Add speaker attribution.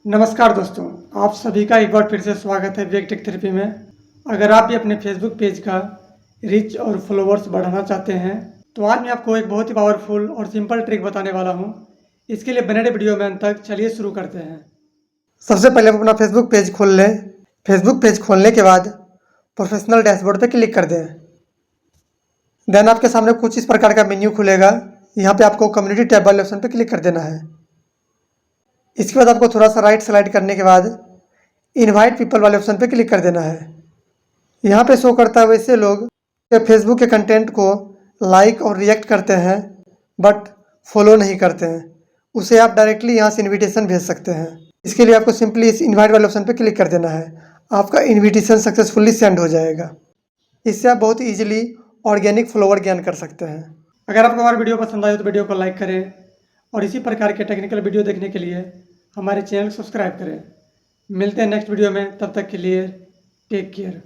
Speaker 1: नमस्कार दोस्तों, आप सभी का एक बार फिर से स्वागत है विवेक टेक थेरेपी में। अगर आप भी अपने फेसबुक पेज का रीच और फॉलोअर्स बढ़ाना चाहते हैं तो आज मैं आपको एक बहुत ही पावरफुल और सिंपल ट्रिक बताने वाला हूं। इसके लिए बने रहे वीडियो में अंत तक। चलिए शुरू करते हैं। सबसे पहले आप अपना फेसबुक पेज खोल लें। फेसबुक पेज खोलने के बाद प्रोफेशनल डैशबोर्ड पर क्लिक कर दें। देन आपके सामने कुछ इस प्रकार का मेन्यू खुलेगा। यहाँ पे आपको कम्युनिटी टैब वाले ऑप्शन पर क्लिक कर देना है। इसके बाद आपको थोड़ा सा राइट स्लाइड करने के बाद इनवाइट पीपल वाले ऑप्शन पे क्लिक कर देना है। यहाँ पे शो करता है वैसे लोग फेसबुक के कंटेंट को लाइक और रिएक्ट करते हैं बट फॉलो नहीं करते हैं, उसे आप डायरेक्टली यहाँ से इनविटेशन भेज सकते हैं। इसके लिए आपको सिंपली इस इनवाइट वाले ऑप्शन पे क्लिक कर देना है। आपका इनविटेशन सक्सेसफुली सेंड हो जाएगा। इससे आप बहुत ईजिली ऑर्गेनिक फॉलोवर गेन कर सकते हैं। अगर आपको हमारा वीडियो पसंद आए तो वीडियो को लाइक करें और इसी प्रकार के टेक्निकल वीडियो देखने के लिए हमारे चैनल को सब्सक्राइब करें। मिलते हैं नेक्स्ट वीडियो में, तब तक के लिए टेक केयर।